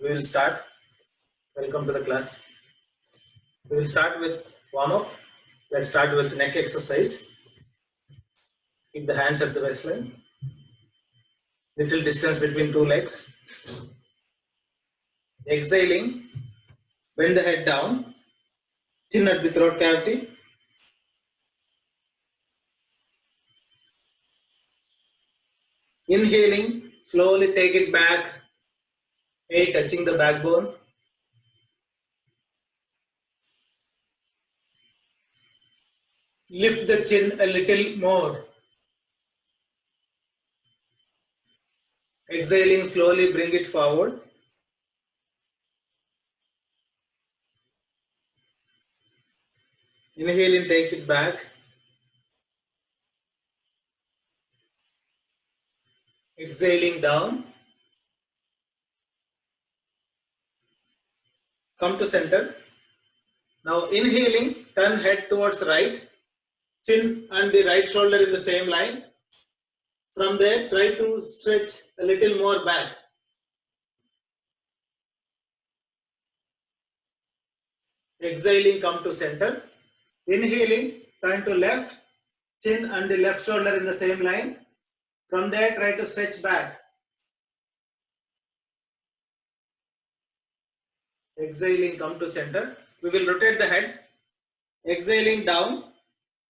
We will start. Welcome to the class. We will start with warm up. Let's start with neck exercise. Keep the hands at the waistline. Little distance between two legs. Exhaling. Bend the head down. Chin at the throat cavity. Inhaling. Slowly take it back. Head touching the backbone. Lift the chin a little more. Exhaling, slowly bring it forward. Inhaling, take it back. Exhaling down. Come to center. Now inhaling, turn head towards right. Chin and the right shoulder in the same line. From there, try to stretch a little more back. Exhaling, come to center. Inhaling, turn to left. Chin and the left shoulder in the same line. From there, try to stretch back. Exhaling, come to center. We will rotate the head. Exhaling down.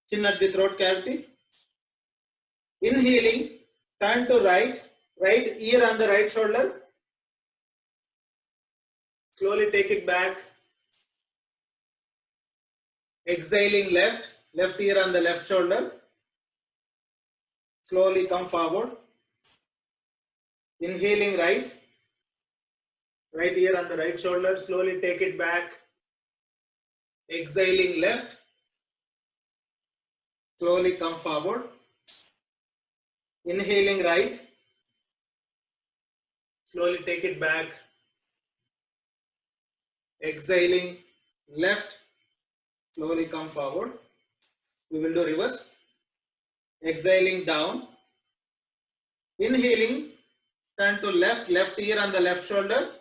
Chin at the throat cavity. Inhaling, turn to right. Right ear on the right shoulder. Slowly take it back. Exhaling left. Left ear on the left shoulder. Slowly come forward. Inhaling right. Right ear on the right shoulder. Slowly take it back. Exhaling left. Slowly come forward. Inhaling right. Slowly take it back. Exhaling left. Slowly come forward. We will do reverse. Exhaling down. Inhaling, turn to left. Left ear on the left shoulder.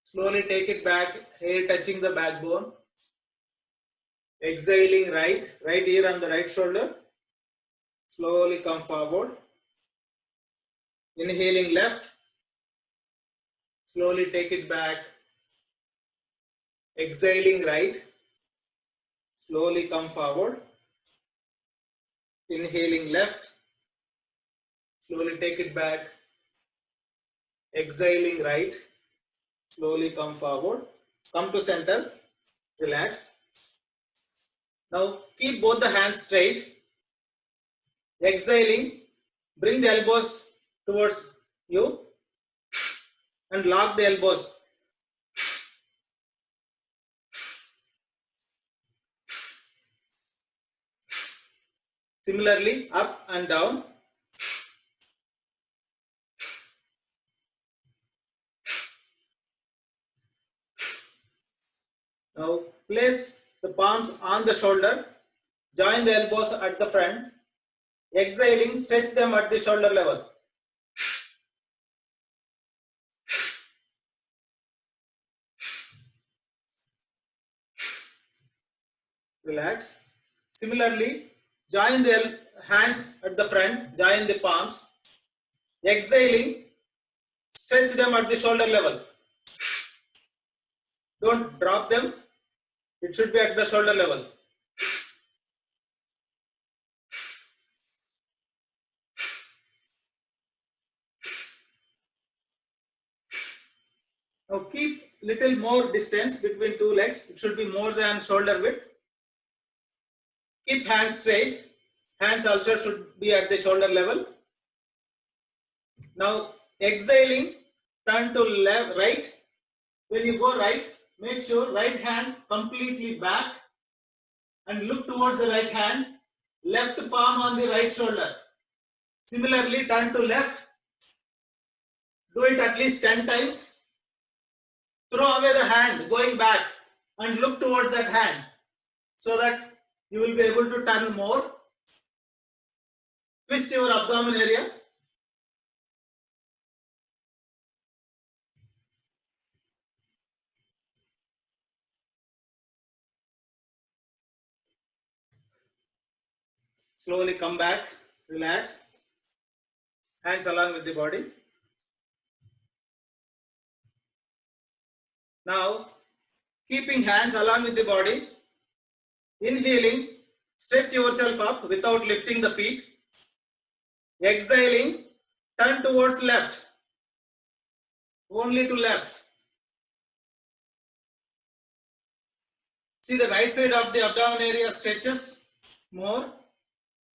Slowly take it back. Hair touching the backbone. Exhaling right. Right ear on the right shoulder. Slowly come forward. Inhaling left. Slowly take it back. Exhaling right. Slowly come forward. Inhaling left. Slowly take it back. Exhaling right. Slowly come forward. Come to center. Relax. Now keep both the hands straight. Exhaling. Bring the elbows towards you and lock the elbows. Similarly, up and down. Now place the palms on the shoulder. Join the elbows at the front. Exhaling, stretch them at the shoulder level. Relax. Similarly, join the hands at the front. Join the palms. Exhaling, stretch them at the shoulder level. Don't drop them. It should be at the shoulder level. Now keep little more distance between two legs. It should be more than shoulder width. Keep hands straight. Hands also should be at the shoulder level. Now exhaling, turn to left, right. When you go right, make sure right hand completely back and look towards the right hand. Left palm on the right shoulder. Similarly, turn to left. Do it at least 10 times. Throw away the hand going back and look towards that hand so that you will be able to turn more. Twist your abdomen area. slowly come back, relax, hands along with the body. Now, keeping hands along with the body, inhaling, stretch yourself up without lifting the feet. Exhaling, turn towards left, only to left. See the right side of the abdomen area stretches more.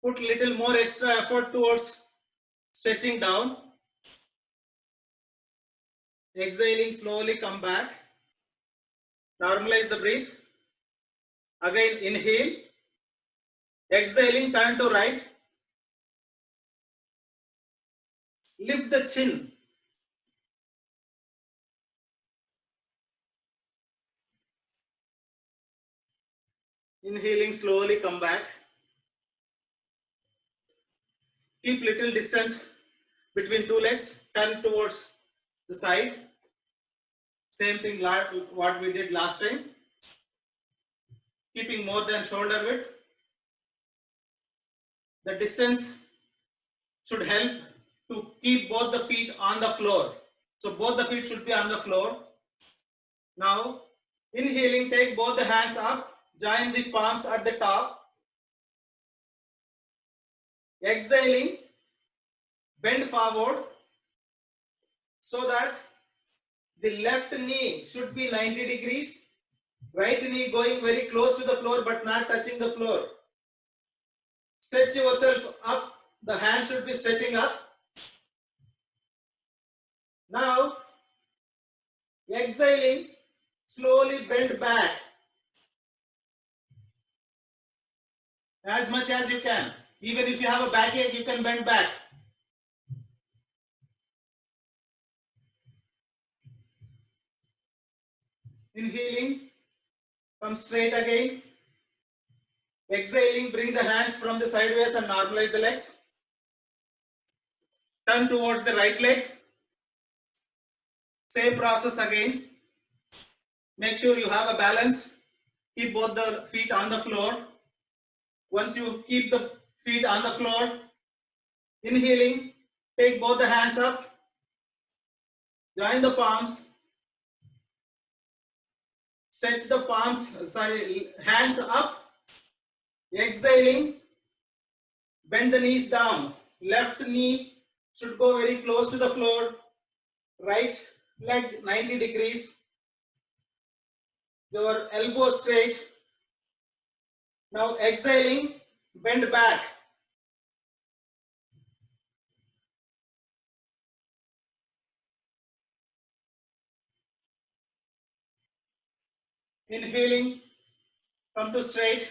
Put little more extra effort towards stretching down. Exhaling, slowly come back. Normalize the breath. Again inhale. Exhaling, turn to right. Lift the chin. Inhaling, slowly come back. Keep little distance between two legs. Turn towards the side. Same thing what we did last time. Keeping more than shoulder width. The distance should help to keep both the feet on the floor. So both the feet should be on the floor. Now, inhaling, take both the hands up. Join the palms at the top. Exhaling, bend forward so that the left knee should be 90 degrees. Right knee going very close to the floor but not touching the floor. Stretch yourself up. The hand should be stretching up. Now, exhaling, slowly bend back as much as you can. Even if you have a backache, you can bend back. Inhaling, come straight again. Exhaling, bring the hands from the sideways and normalize the legs. Turn towards the right leg. Same process again. Make sure you have a balance. Keep both the feet on the floor. Once you keep the feet on the floor, inhaling, take both the hands up. Join the palms. Stretch the palms, hands up. Exhaling, bend the knees down. Left knee should go very close to the floor. Right leg 90 degrees. Your elbow straight. Now exhaling, bend back. Inhaling, come to straight.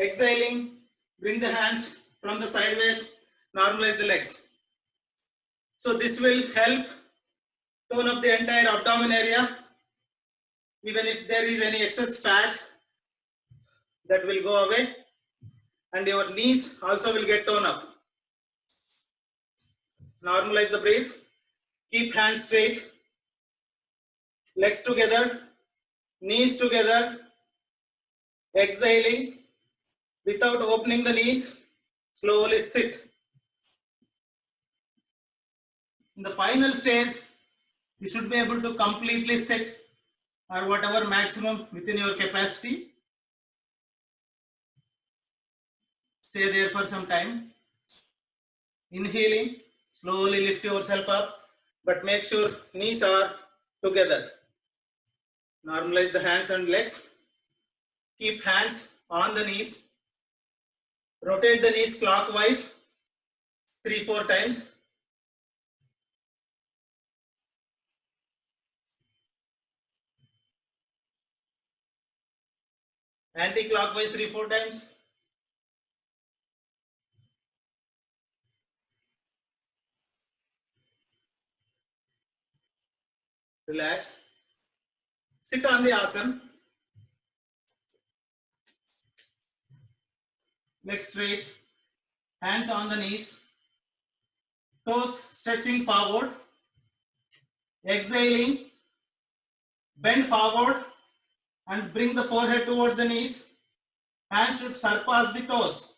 Exhaling, bring the hands from the sideways, normalize the legs. So this will help tone up the entire abdomen area. Even if there is any excess fat, that will go away. And your knees also will get toned up. Normalize the breath. Keep hands straight. Legs together. Knees together. Exhaling. Without opening the knees, slowly sit. In the final stage, you should be able to completely sit or whatever maximum within your capacity. Stay there for some time. Inhaling, slowly lift yourself up, but make sure knees are together. Normalize the hands and legs. Keep hands on the knees. Rotate the knees clockwise 3-4 times. Anti-clockwise 3-4 times. Relax. Sit on the asana. Legs straight. Hands on the knees. Toes stretching forward. Exhaling. Bend forward and bring the forehead towards the knees. Hands should surpass the toes.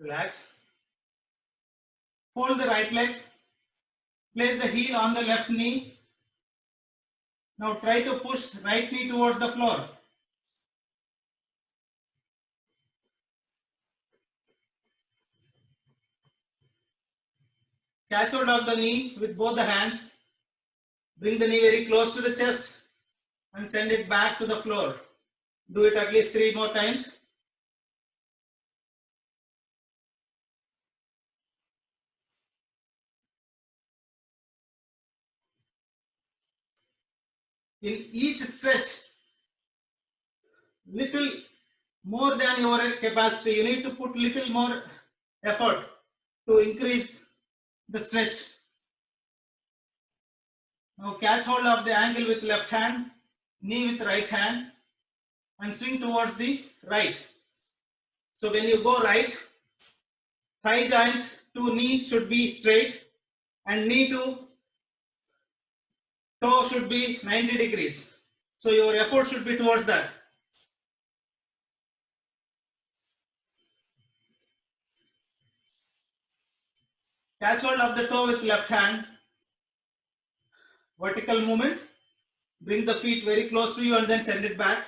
Relax. Fold the right leg. Place the heel on the left knee. Now try to push right knee towards the floor. Catch hold of the knee with both the hands. Bring the knee very close to the chest and send it back to the floor. Do it at least 3 more times. In each stretch, little more than your capacity. You need to put little more effort to increase the stretch. Now catch hold of the ankle with left hand, knee with right hand, and swing towards the right. So when you go right, thigh joint to knee should be straight and knee to toe should be 90 degrees. So your effort should be towards that. Catch hold of the toe with left hand. Vertical movement. Bring the feet very close to you and then send it back.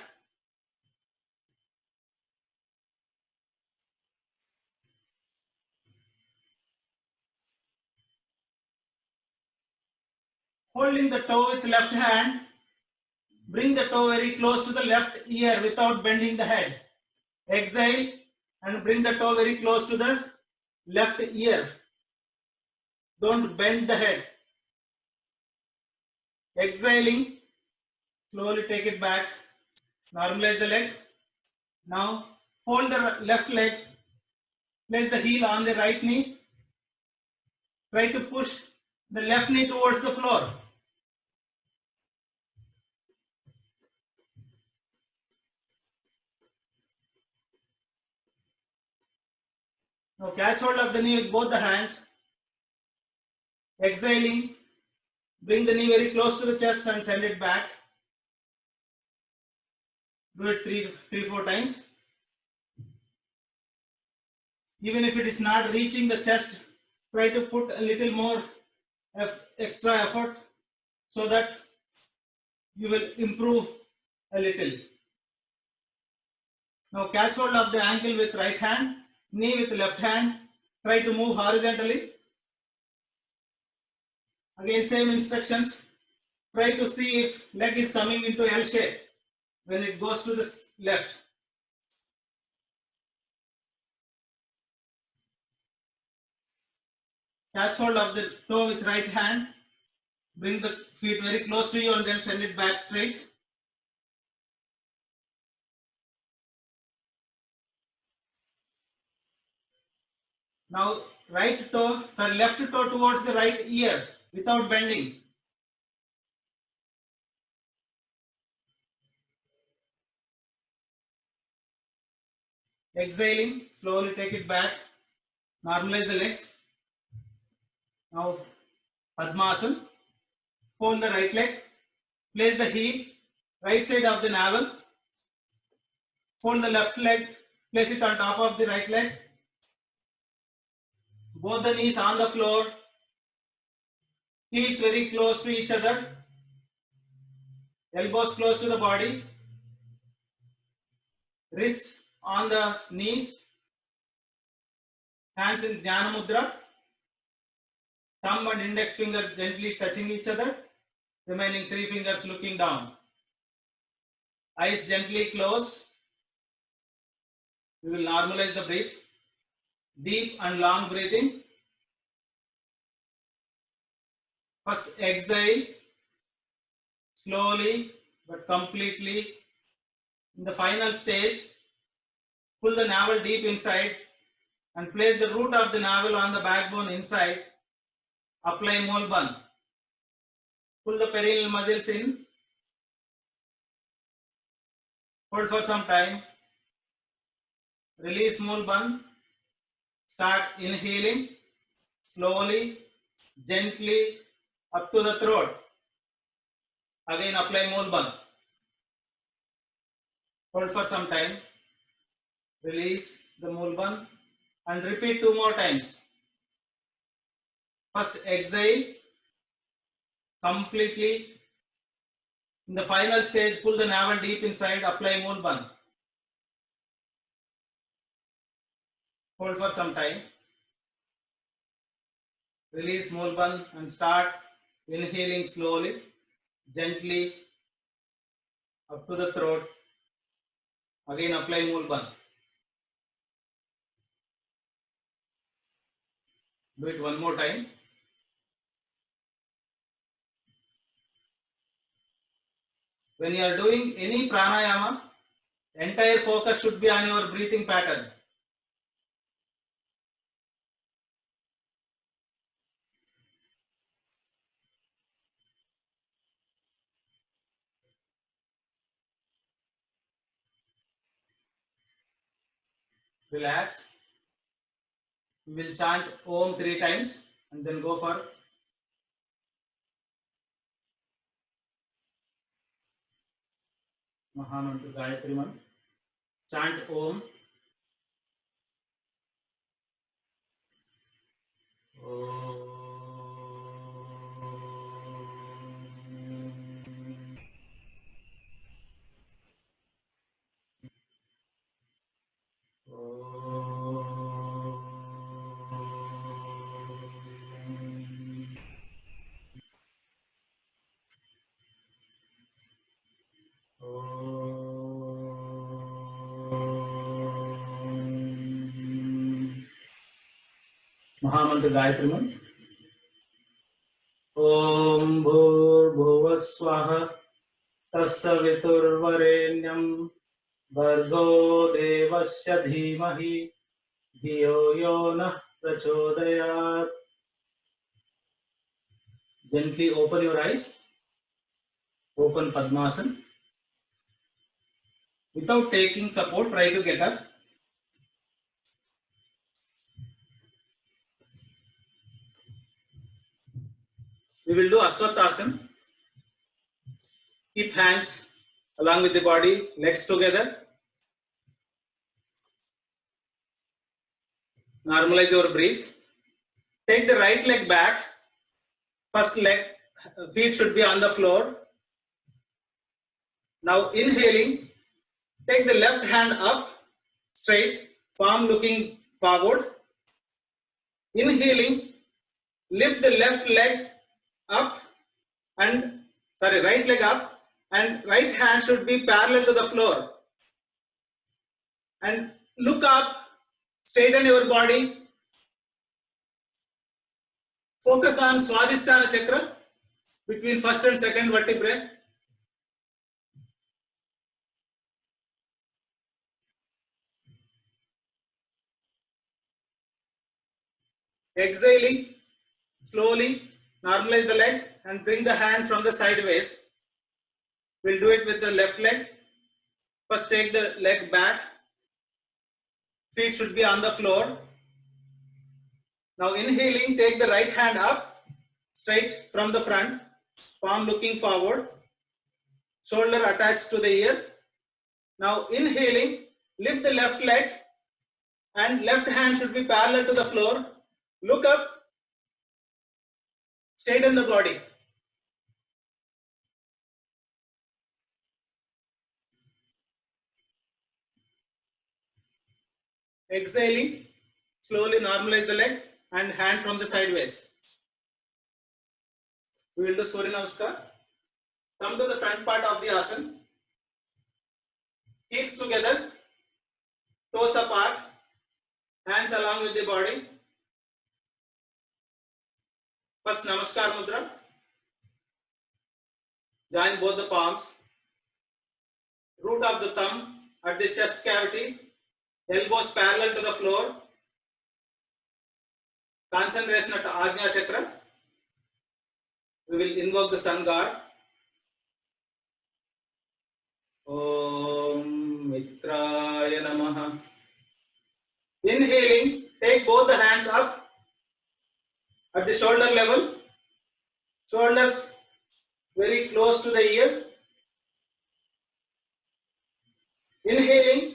Holding the toe with left hand. Bring the toe very close to the left ear without bending the head. Exhale and bring the toe very close to the left ear. Don't bend the head. Exhaling, slowly take it back. Normalize the leg. Now fold the left leg. Place the heel on the right knee. Try to push the left knee towards the floor. Now catch hold of the knee with both the hands. Exhaling, bring the knee very close to the chest and send it back. Do it three, 4 times. Even if it is not reaching the chest, try to put a little more extra effort so that you will improve a little. Now catch hold of the ankle with right hand, knee with left hand. Try to move horizontally. Again, same instructions. Try to see if leg is coming into L shape when it goes to the left. Catch hold of the toe with right hand. Bring the feet very close to you and then send it back straight. Now left toe towards the right ear without bending. Exhaling, slowly take it back. Normalize the legs. Now Padmasana. Fold the right leg. Place the heel right side of the navel. Fold the left leg. Place it on top of the right leg. Both the knees on the floor. Heels very close to each other. Elbows close to the body. Wrist on the knees. Hands in Dhyana Mudra. Thumb and index finger gently touching each other. Remaining 3 fingers looking down. Eyes gently closed. We will normalize the breath. Deep and long breathing. First exhale. Slowly but completely. In the final stage, pull the navel deep inside and place the root of the navel on the backbone inside. Apply Molband. Pull the perineal muscles in. Hold for some time. Release Molband. Start inhaling slowly, gently up to the throat. Again apply Molband. Hold for some time. Release the Molband. and repeat 2 more times. First exhale completely. In the final stage, pull the navel deep inside, apply Moon Bandh. Hold for some time. Release Moon Bandh and start inhaling slowly, gently up to the throat. Again apply Moon Bandh. Do it one more time. When you are doing any pranayama, entire focus should be on your breathing pattern. Relax. We will chant Om 3 times and then go for Mahamantra Gayatri Mantra. Chant Om. Mahamantra Gayatri Mantra. Om Bhur Swaha Tassaviturvarenyam Bhargo Devasya Dhimahi Dhiyo Yonah Prachodayat. Gently open your eyes. Open Padmasana. Without taking support, try to get up. We will do Aswathasana. Keep hands along with the body, legs together. Normalize your breath. Take the right leg back. First leg, feet should be on the floor. Now inhaling, take the left hand up, straight, palm looking forward. Inhaling, lift the left leg up and, right leg up, and right hand should be parallel to the floor. And look up, straighten your body. Focus on Swadhisthana Chakra between first and second vertebrae. Exhaling, slowly normalize the leg and bring the hand from the sideways. We'll do it with the left leg. First take the leg back. Feet should be on the floor. Now inhaling, take the right hand up, straight from the front, palm looking forward, shoulder attached to the ear. Now inhaling, lift the left leg and left hand should be parallel to the floor. Look up, straighten the body. Exhaling, slowly normalize the leg and hand from the sideways. We will do Surya Namaskar. Come to the front part of the asana. Knees together, toes apart, hands along with the body. First Namaskar Mudra. Join both the palms. Root of the thumb at the chest cavity. Elbows parallel to the floor. Concentration at Ajna Chakra. We will invoke the Sun God. Om Mitraya Namaha. Inhaling, take both the hands up at the shoulder level. Shoulders very close to the ear. Inhaling,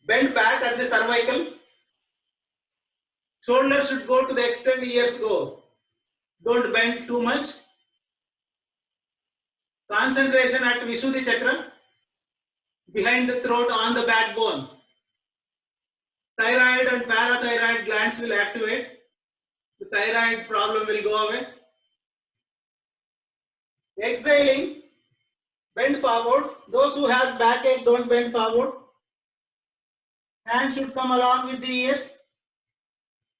bend back at the cervical. Shoulders should go to the extent ears go. Don't bend too much. Concentration at Vishuddhi Chakra, behind the throat on the backbone. Thyroid and parathyroid glands will activate. The thyroid problem will go away. Exhaling, bend forward. Those who has backache, don't bend forward. Hands should come along with the ears.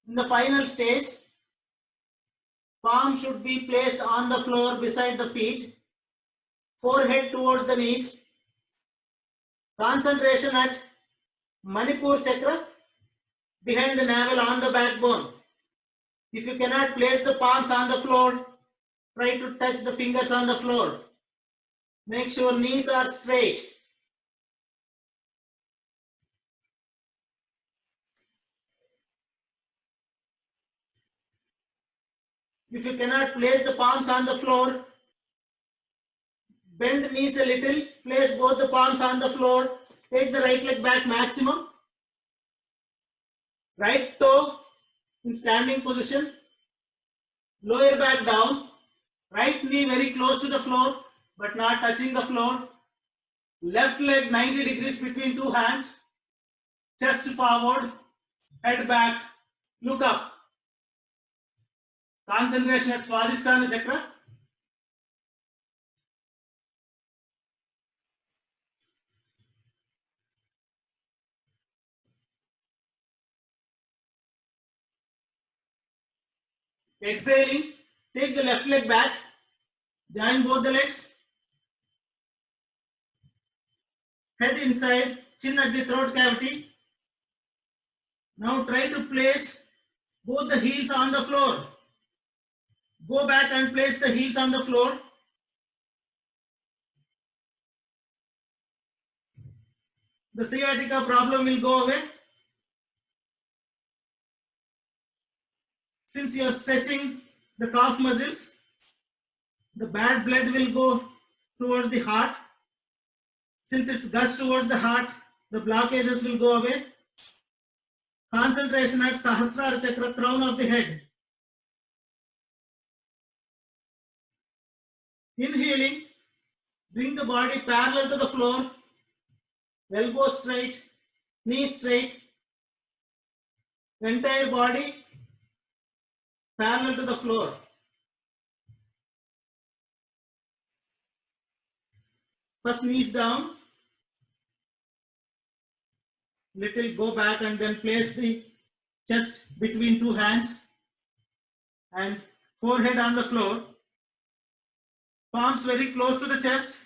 In the final stage, palm should be placed on the floor beside the feet. Forehead towards the knees. Concentration at Manipur Chakra, behind the navel on the backbone. If you cannot place the palms on the floor, try to touch the fingers on the floor. Make sure knees are straight. If you cannot place the palms on the floor, bend knees a little, place both the palms on the floor, take the right leg back maximum. Right toe in standing position, lower back down, right knee very close to the floor but not touching the floor. Left leg 90 degrees between two hands, chest forward, head back, look up. Concentration at Swadhisthana Chakra. Exhaling, take the left leg back, join both the legs, head inside, chin at the throat cavity. Now try to place both the heels on the floor. Go back and place the heels on the floor. The sciatica problem will go away. Since you are stretching the calf muscles, the bad blood will go towards the heart. Since it's gushed towards the heart, the blockages will go away. Concentration at Sahasrara Chakra, crown of the head. Inhaling, bring the body parallel to the floor, elbow straight, knee straight, entire body parallel to the floor. First knees down, little go back and then place the chest between two hands and forehead on the floor. Palms very close to the chest,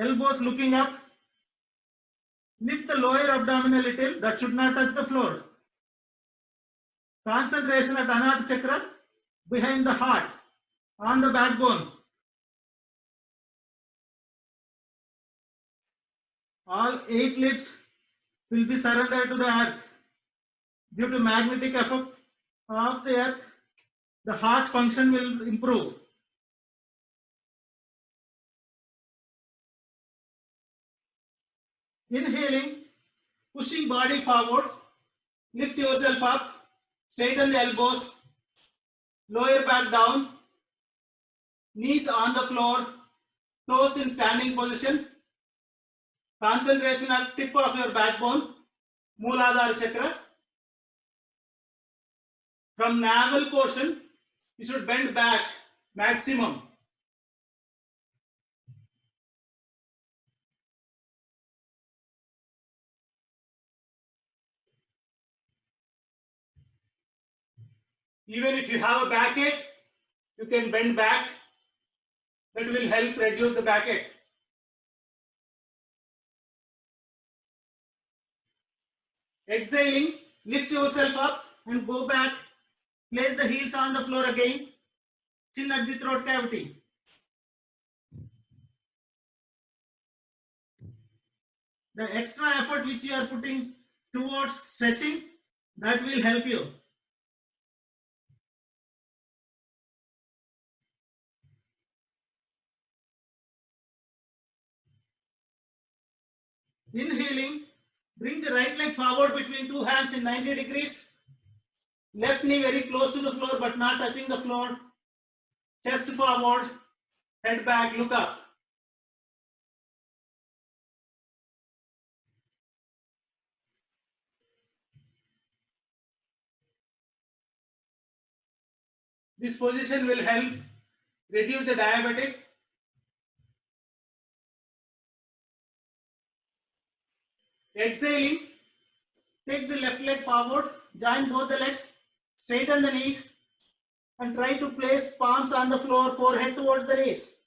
elbows looking up. Lift the lower abdomen a little, that should not touch the floor. Concentration at Anahata Chakra, behind the heart, on the backbone. All 8 limbs will be surrendered to the earth. Due to magnetic effect of the earth, the heart function will improve. Inhaling, pushing body forward, lift yourself up, straighten the elbows, lower back down, knees on the floor, toes in standing position. Concentration at tip of your backbone, Mooladhara Chakra. From navel portion, you should bend back maximum. Even if you have a backache, you can bend back. That will help reduce the backache. Exhaling, lift yourself up and go back. Place the heels on the floor again. Chin at the throat cavity. The extra effort which you are putting towards stretching, that will help you. Inhaling, bring the right leg forward between two hands in 90 degrees. Left knee very close to the floor but not touching the floor. Chest forward, head back, look up. This position will help reduce the diabetic. Exhaling, take the left leg forward, join both the legs, straighten the knees, and try to place palms on the floor, forehead towards the knees.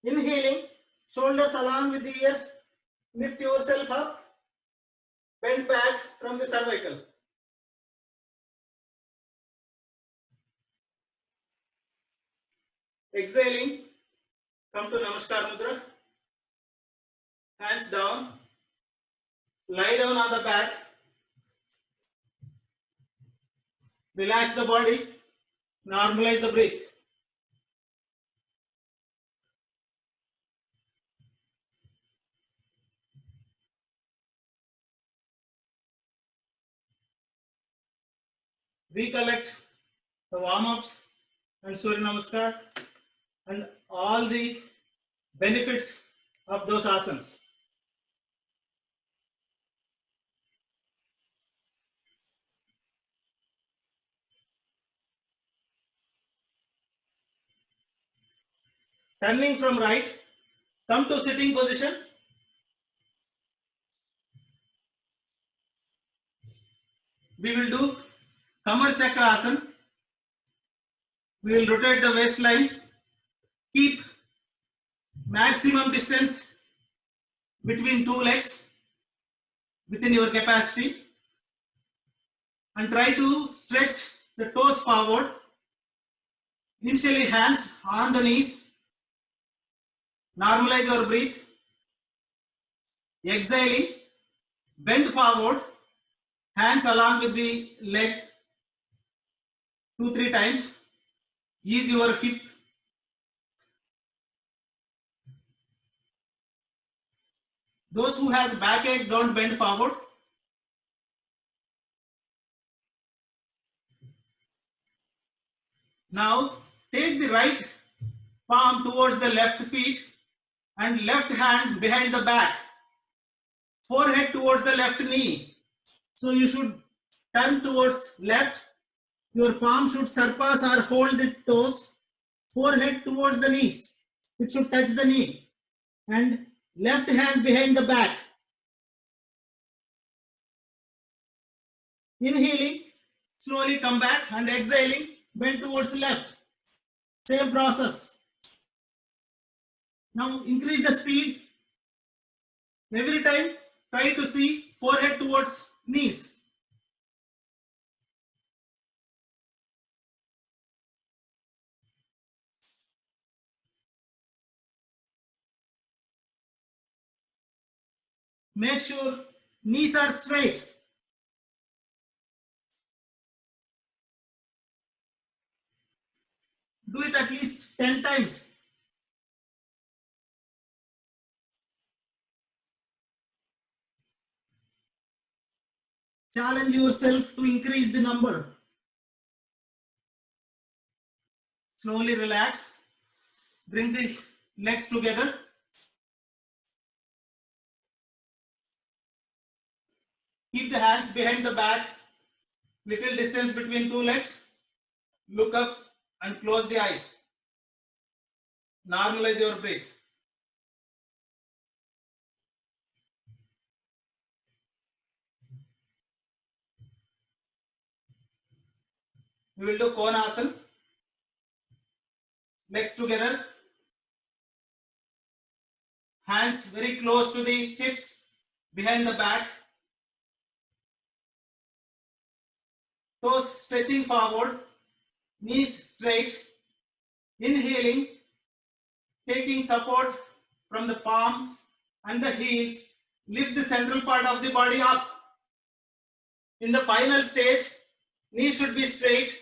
Inhaling, shoulders along with the ears, lift yourself up, bend back from the cervical. Exhaling, come to Namaskar Mudra, hands down, lie down on the back, relax the body, normalize the breath. Recollect the warm-ups and Surya Namaskar and all the benefits of those asanas. Turning from right, come to sitting position. We will do Kamar Chakra Asana. We will rotate the waistline. Keep maximum distance between two legs within your capacity and try to stretch the toes forward. Initially hands on the knees. Normalize your breath. Exhaling, bend forward, hands along with the leg 2-3 times. Ease your hip. Those who has backache, don't bend forward. Now take the right palm towards the left feet and left hand behind the back. Forehead towards the left knee. So you should turn towards left. Your palm should surpass or hold the toes. Forehead towards the knees. It should touch the knee. And left hand behind the back. Inhaling, slowly come back and exhaling, bend towards the left. Same process. Now increase the speed. Every time try to see forehead towards knees. Make sure knees are straight. Do it at least 10 times. Challenge yourself to increase the number. Slowly relax. Bring the legs together. Keep the hands behind the back. Little distance between two legs. Look up and close the eyes. Normalize your breath. We will do Konasana. Legs together. Hands very close to the hips, behind the back. Toes stretching forward. Knees straight. Inhaling. Taking support from the palms and the heels. Lift the central part of the body up. In the final stage, knees should be straight.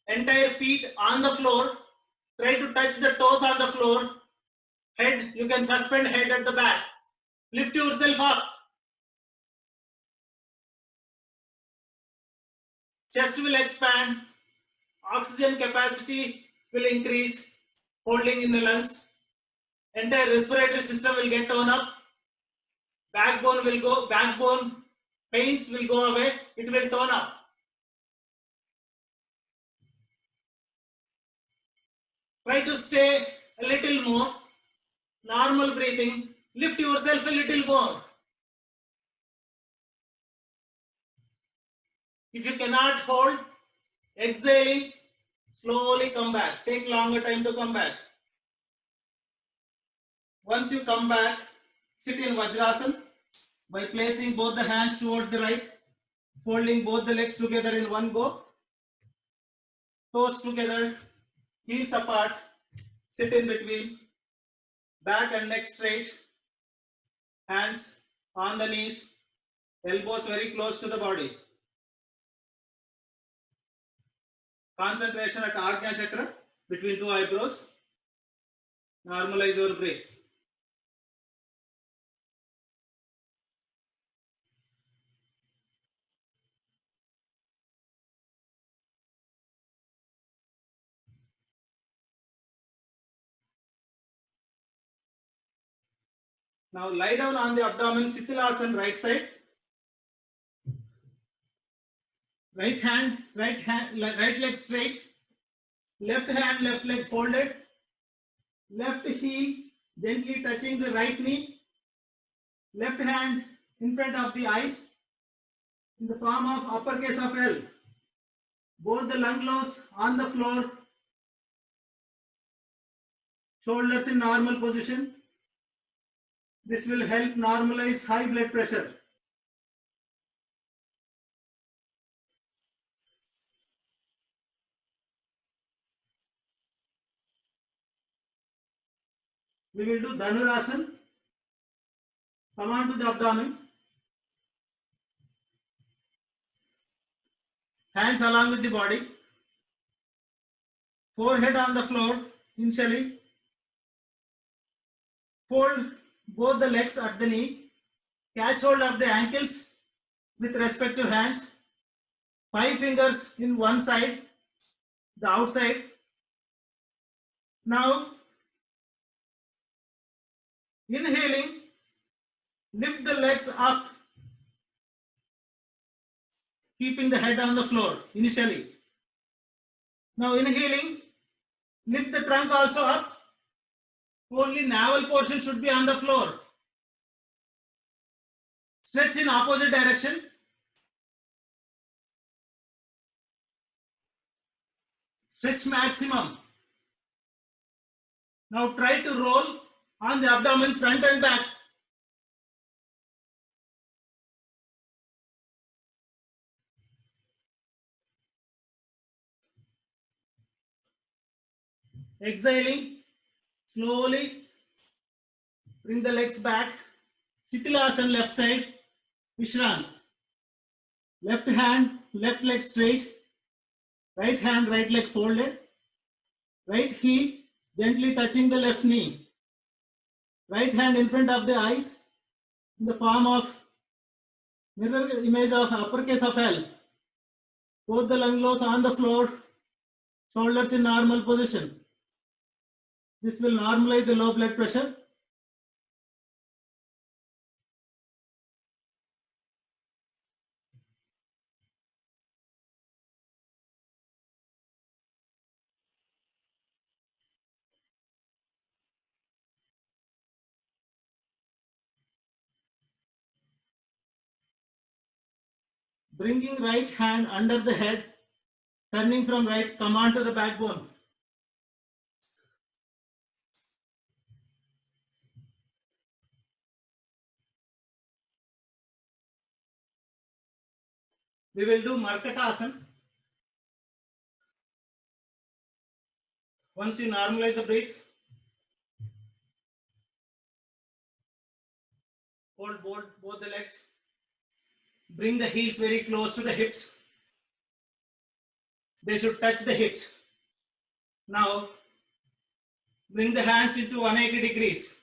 Entire feet on the floor. Try to touch the toes on the floor. Head, you can suspend head at the back. Lift yourself up. Chest will expand. Oxygen capacity will increase. Holding in the lungs. Entire respiratory system will get torn up. Backbone will go. Backbone pains will go away. It will tone up. Try to stay a little more. Normal breathing. Lift yourself a little more. If you cannot hold, exhaling, slowly come back. Take longer time to come back. Once you come back, sit in Vajrasana by placing both the hands towards the right, folding both the legs together in one go, toes together, heels apart, sit in between, back and neck straight, hands on the knees, elbows very close to the body. Concentration at Ajna Chakra between two eyebrows. Normalize your breath. Now lie down on the abdomen, Sithilasana, right side. Right leg straight. Left hand, left leg folded. Left heel gently touching the right knee. Left hand in front of the eyes in the form of uppercase of L. Both the lung lows on the floor. Shoulders in normal position. This will help normalize high blood pressure. We will do Dhanurasana. Come on to the abdomen. Hands along with the body. Forehead on the floor initially. Fold both the legs at the knee. Catch hold of the ankles with respective hands. 5 fingers in one side, the outside. Now, inhaling, lift the legs up, keeping the head on the floor initially. Now inhaling, lift the trunk also up. Only navel portion should be on the floor. Stretch in opposite direction. Stretch maximum. Now try to roll on the abdomen front and back. Exhaling, slowly bring the legs back. Sithilasana left side, Vishrant. Left hand, left leg straight. Right hand, right leg folded. Right heel gently touching the left knee. Right hand in front of the eyes in the form of mirror image of uppercase of L. Both the lung lows on the floor, shoulders in normal position. This will normalize the low blood pressure. Bringing right hand under the head, turning from right, come on to the backbone. We will do Markatasana. Once you normalize the breath, hold both the legs. Bring the heels very close to the hips. They should touch the hips. Now, Bring the hands into 180 degrees.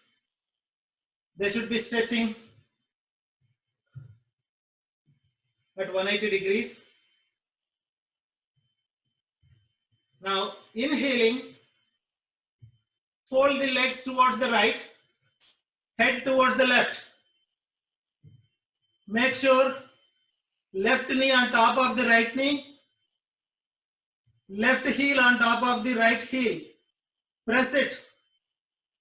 They should be stretching at 180 degrees. Now, inhaling, fold the legs towards the right, head towards the left. Make sure left knee on top of the right knee, left heel on top of the right heel. Press it.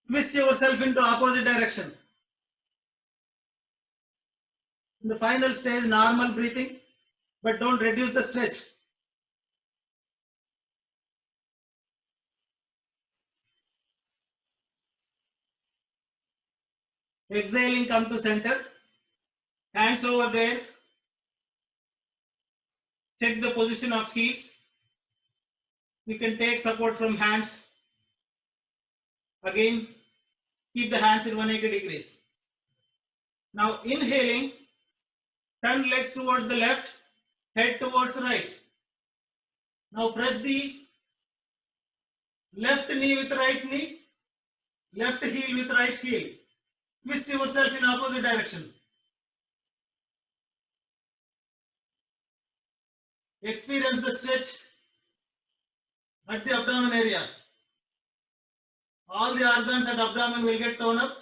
Twist yourself into opposite direction. In the final stage, normal breathing, but don't reduce the stretch. Exhaling, come to center. Hands over there. Check the position of heels. You can take support from hands. Again, keep the hands in 180 degrees. Now inhaling, turn legs towards the left, head towards right. Now press the left knee with right knee, left heel with right heel. Twist yourself in opposite direction. Experience the stretch at the abdomen area. All the organs at abdomen will get toned up.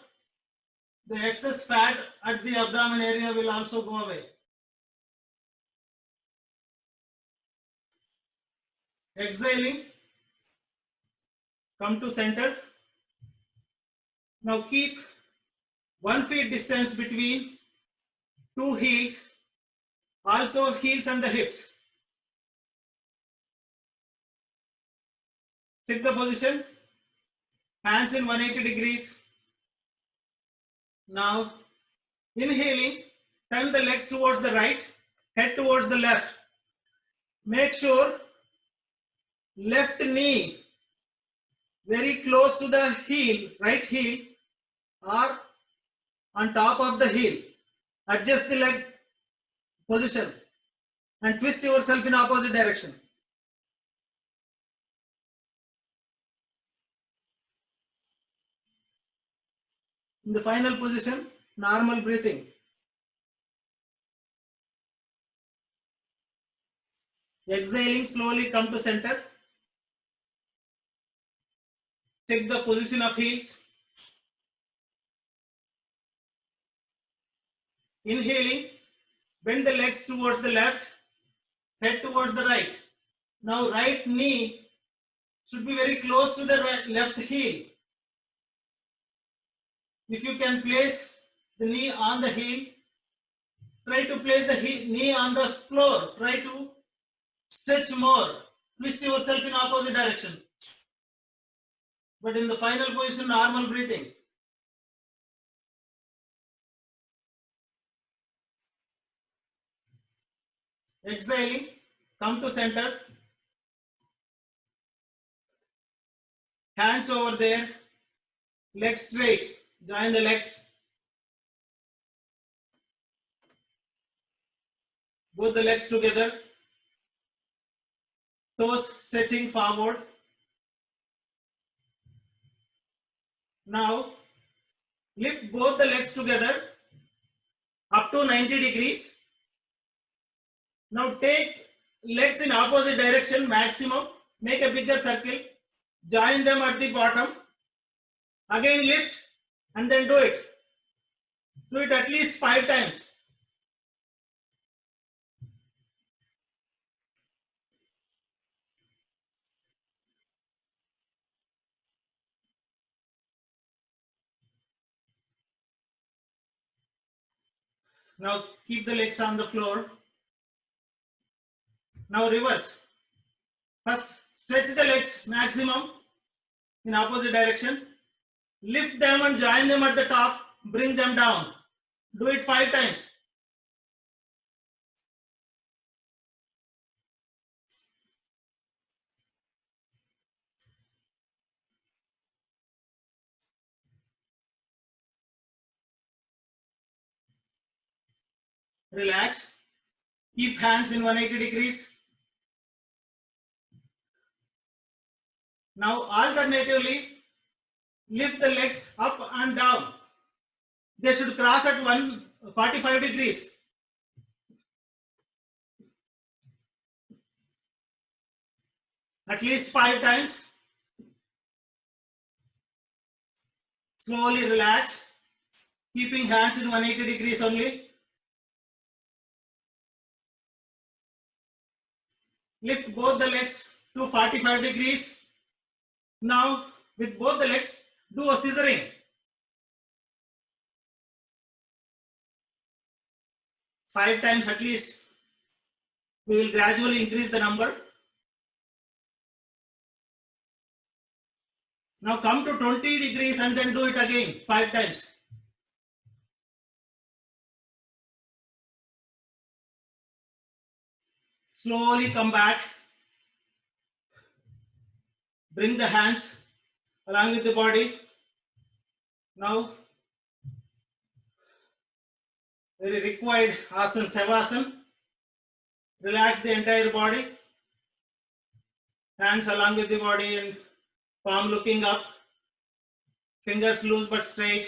The excess fat at the abdomen area will also go away. Exhaling, come to center. Now keep 1 feet distance between two heels, also heels and the hips. Check the position, hands in 180 degrees. Now inhaling, turn the legs towards the right, head towards the left. Make sure left knee very close to the heel, right heel, or on top of the heel. Adjust the leg position and twist yourself in opposite direction. In the final position, normal breathing. Exhaling, slowly come to center. Check the position of heels. Inhaling, bend the legs towards the left, head towards the right. Now right knee should be very close to the left heel. If you can place the knee on the heel, try to place the knee on the floor. Try to stretch more. Twist yourself in opposite direction. But in the final position, normal breathing. Exhaling, come to center. Hands over there. Legs straight. Join the legs. Both the legs together. Toes stretching forward. Now lift both the legs together up to 90 degrees. Now take legs in opposite direction maximum. Make a bigger circle. Join them at the bottom. Again lift and then do it. Do it at least 5 times. Now keep the legs on the floor. Now reverse. First stretch the legs maximum in opposite direction. Lift them and join them at the top. Bring them down. Do it 5 times. Relax. Keep hands in 180 degrees. Now alternatively, Lift the legs up and down. They should cross at 145 degrees. At least 5 times. Slowly relax, keeping hands in 180 degrees only. Lift both the legs to 45 degrees. Now, with both the legs, do a scissoring. 5 times at least. We will gradually increase the number. Now come to 20 degrees and then do it again 5 times. Slowly come back. Bring the hands along with the body. Now, very required asana, Savasana. Relax the entire body. Hands along with the body and palm looking up. Fingers loose but straight.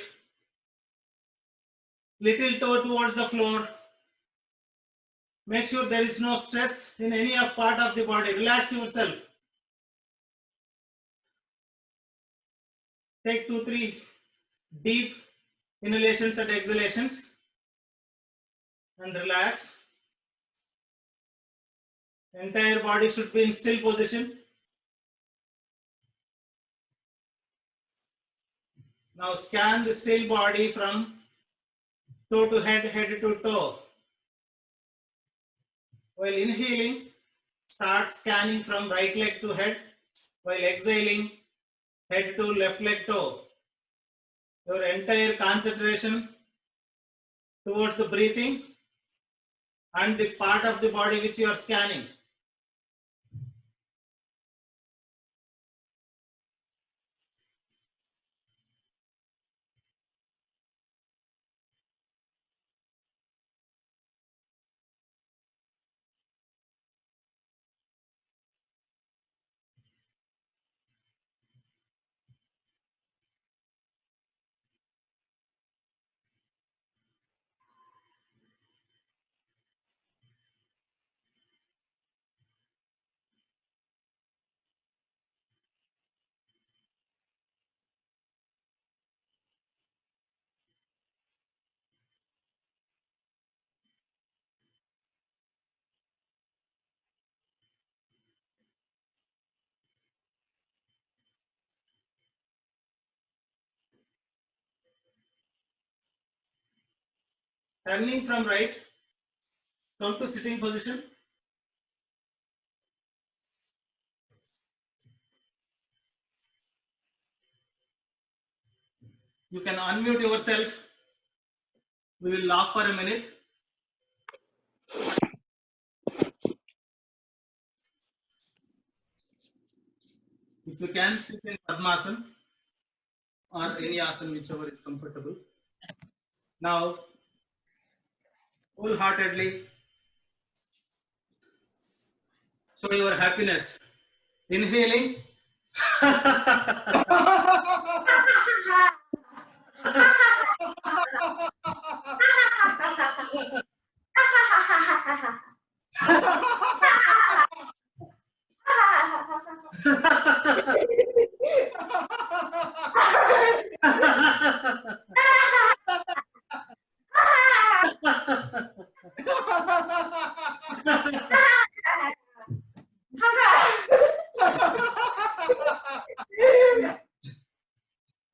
Little toe towards the floor. Make sure there is no stress in any part of the body. Relax yourself. Take 2-3 deep inhalations and exhalations. And relax. Entire body should be in still position. Now scan the still body from toe to head, head to toe. While inhaling, start scanning from right leg to head. While exhaling, head to left leg toe. Your entire concentration towards the breathing and the part of the body which you are scanning. Turning from right, come to sitting position. You can unmute yourself. We will laugh for a minute. If you can, sit in Padmasana or any asana, whichever is comfortable. Now, wholeheartedly show your happiness. Inhaling.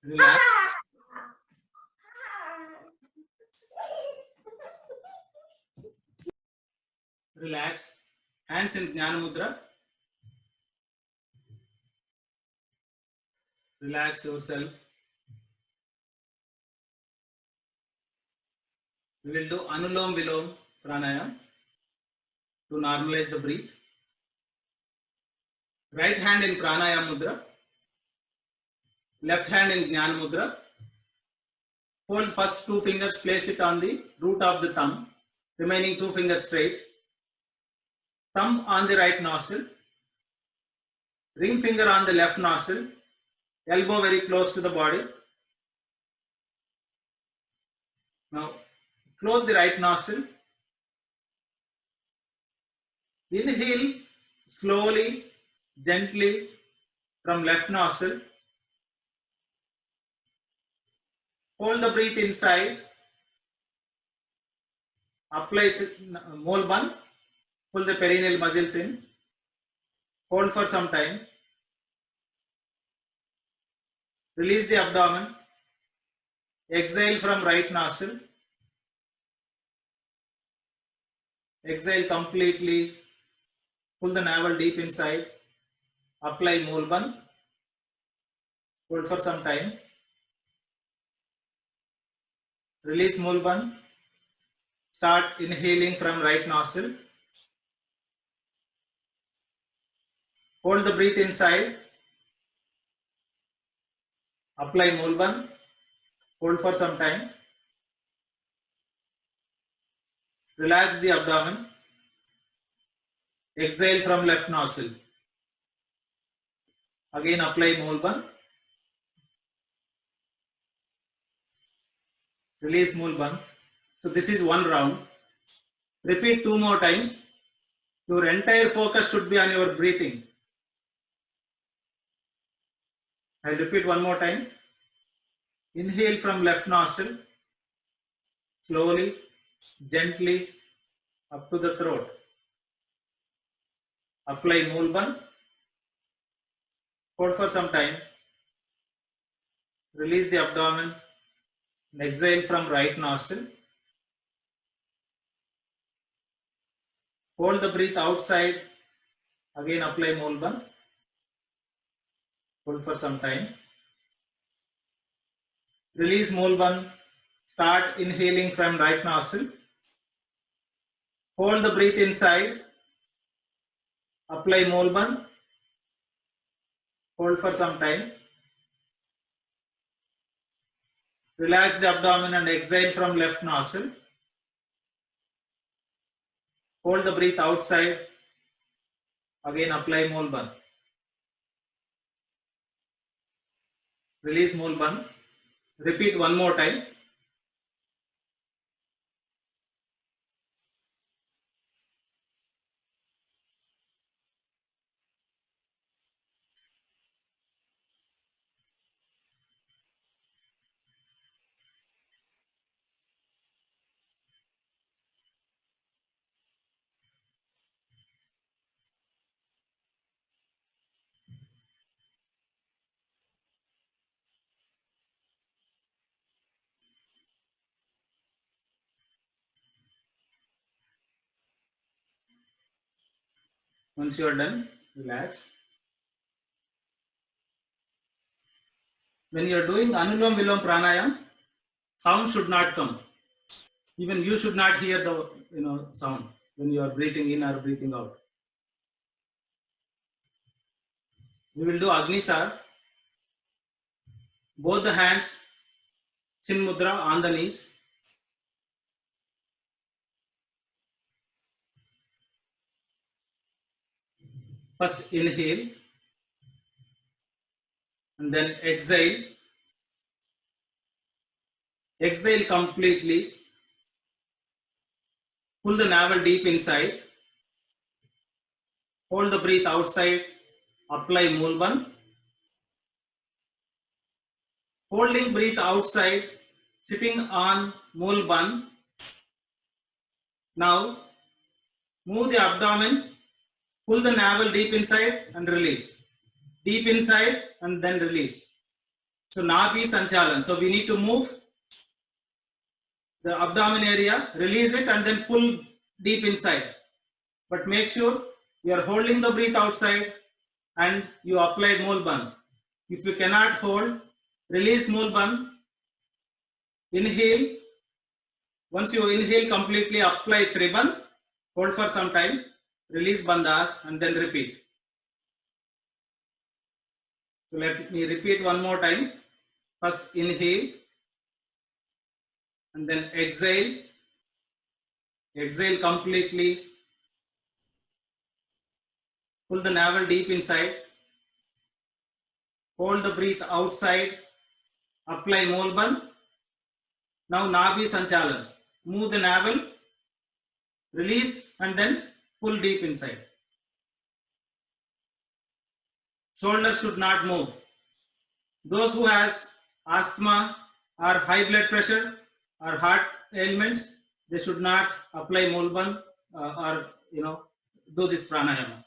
Relax. Relax. Hands in Jnana Mudra. Relax yourself. We will do Anulom Vilom Pranayam to normalize the breath. Right hand in Pranayam Mudra. Left hand in Jnana Mudra. Hold first 2 fingers, place it on the root of the thumb. Remaining 2 fingers straight. Thumb on the right nostril. Ring finger on the left nostril. Elbow very close to the body. Now close the right nostril. Inhale slowly, gently from left nostril. Hold the breath inside. Apply Molbun. Pull the perineal muscles in. Hold for some time. Release the abdomen. Exhale from right nostril. Exhale completely. Pull the navel deep inside. Apply Molbun. Hold for some time. Release Molbun. Start inhaling from right nostril. Hold the breath inside. Apply Molbun. Hold for some time. Relax the abdomen. Exhale from left nostril. Again apply Molbun. Release Molbun. So this is one round. Repeat 2 more times. Your entire focus should be on your breathing. I'll repeat one more time. Inhale from left nostril. Slowly, gently up to the throat. Apply Molbun. Hold for some time. Release the abdomen. And exhale from right nostril. Hold the breath outside. Again apply Molbun. Hold for some time. Release Molbun. Start inhaling from right nostril. Hold the breath inside. Apply Molbun. Hold for some time. Relax the abdomen and exhale from left nostril. Hold the breath outside. Again apply Molbun. Release Molbun. Repeat one more time. Once you are done, relax. When you are doing Anulom Vilom Pranayam, sound should not come. Even you should not hear the sound when you are breathing in or breathing out. We will do Agnisar. Both the hands, Chin Mudra on the knees. First inhale and then exhale. Exhale completely. Pull the navel deep inside. Hold the breath outside. Apply Molbun. Holding breath outside, sitting on Molbun. Now move the abdomen. Pull the navel deep inside and release. Deep inside and then release. So Nabi Sanchalan. So we need to move the abdomen area, release it and then pull deep inside. But make sure you are holding the breath outside and you apply Molbun. If you cannot hold, release Molbun. Inhale. Once you inhale completely, apply Triban. Hold for some time. Release Bandhas and then repeat. So let me repeat one more time. First inhale and then exhale. Exhale completely. Pull the navel deep inside. Hold the breath outside. Apply Molban. Now Nabi Sanchalan. Move the navel. Release and then pull deep inside. Shoulders should not move. Those who has asthma or high blood pressure or heart ailments, they should not apply Molban or do this pranayama.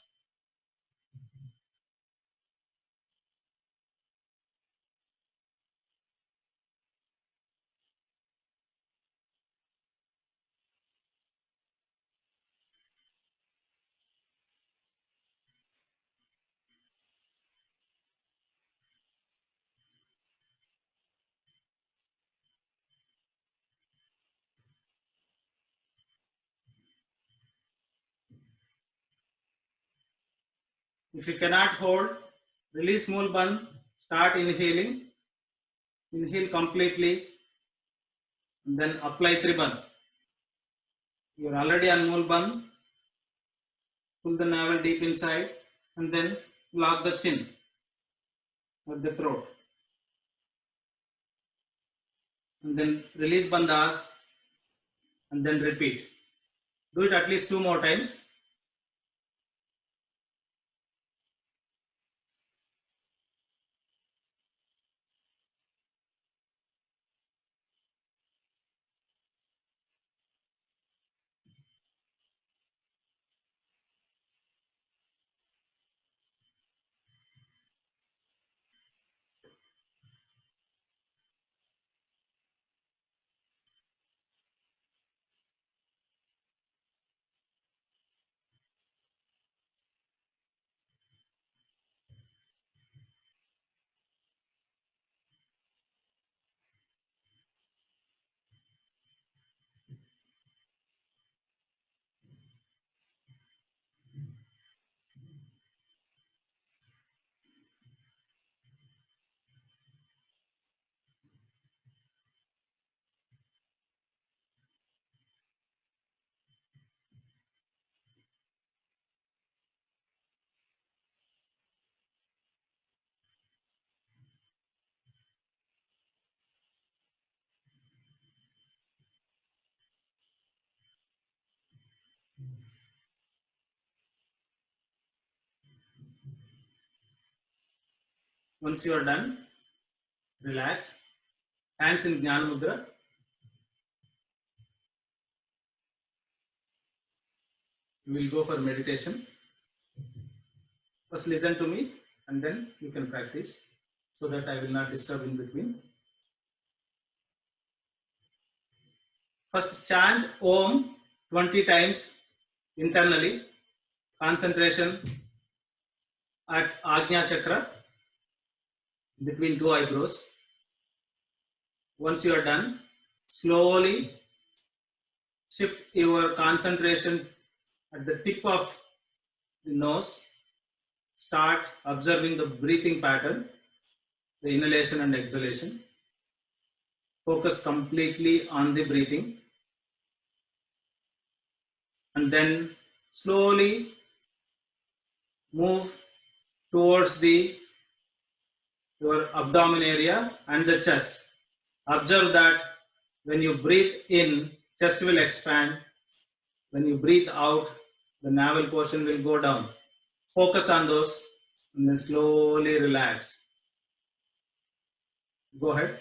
If you cannot hold, release Molban, start inhaling. Inhale completely, and then apply Triban. You are already on Molban. Pull the navel deep inside, and then lock the chin at the throat. And then release Bandas, and then repeat. Do it at least 2 more times. Once you are done, relax. Hands in Jnana Mudra. We will go for meditation. First listen to me and then you can practice so that I will not disturb in between. First chant Om 20 times internally. Concentration at Ajna Chakra between 2 eyebrows. Once you are done, slowly shift your concentration at the tip of the nose. Start observing the breathing pattern, the inhalation and exhalation. Focus completely on the breathing. And then slowly move towards your abdomen area and the chest. Observe that when you breathe in, chest will expand. When you breathe out, the navel portion will go down. Focus on those and then slowly relax. Go ahead.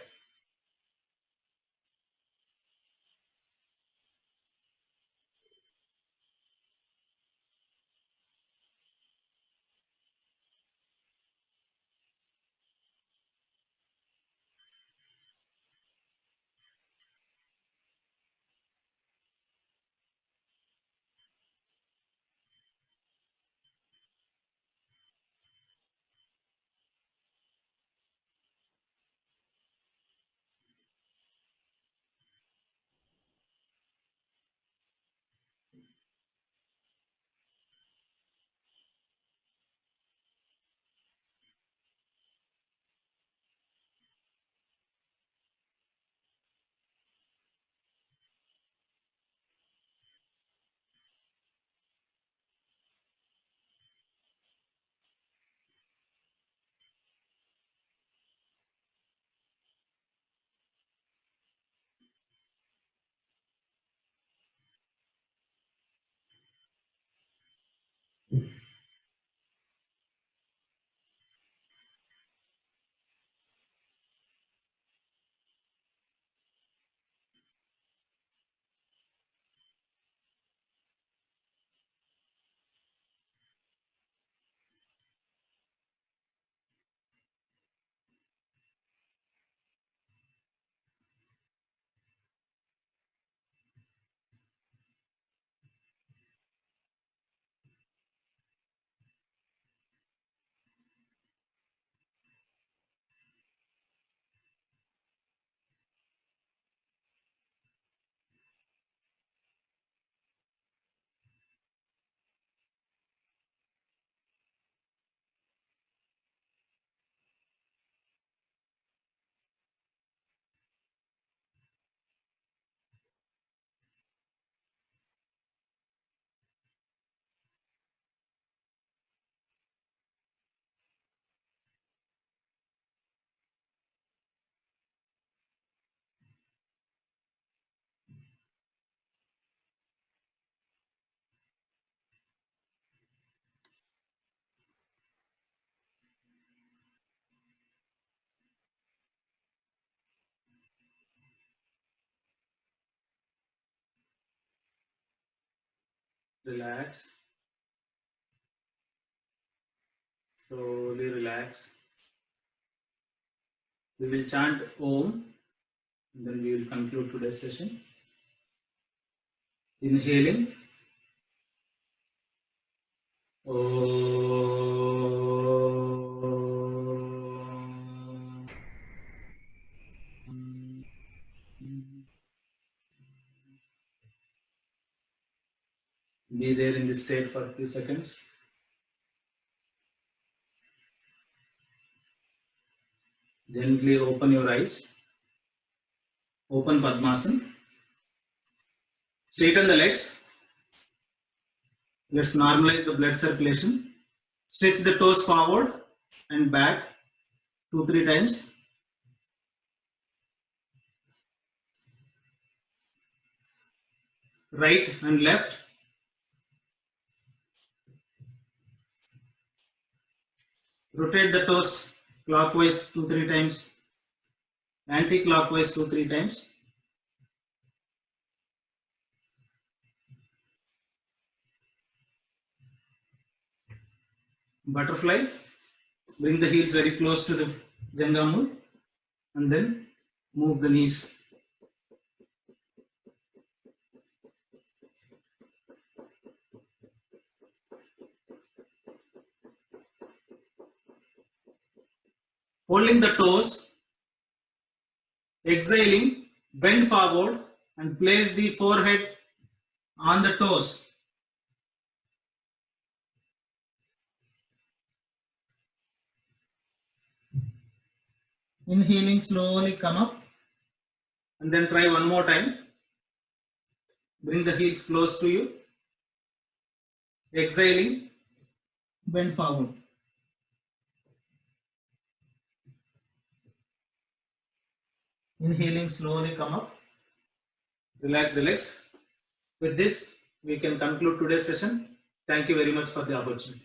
Relax. Slowly relax. We will chant Om and then we will conclude today's session. Inhaling. Om. Be there in this state for a few seconds. Gently open your eyes. Open Padmasana. Straighten the legs. Let's normalize the blood circulation. Stretch the toes forward and back 2-3 times. Right and left. Rotate the toes clockwise 2-3 times. Anti-clockwise 2-3 times. Butterfly. Bring the heels very close to the Jangamur and then move the knees. Holding the toes, exhaling, bend forward and place the forehead on the toes. Inhaling, slowly come up and then try one more time. Bring the heels close to you. Exhaling, bend forward. Inhaling, slowly come up. Relax the legs. With this, we can conclude today's session. Thank you very much for the opportunity.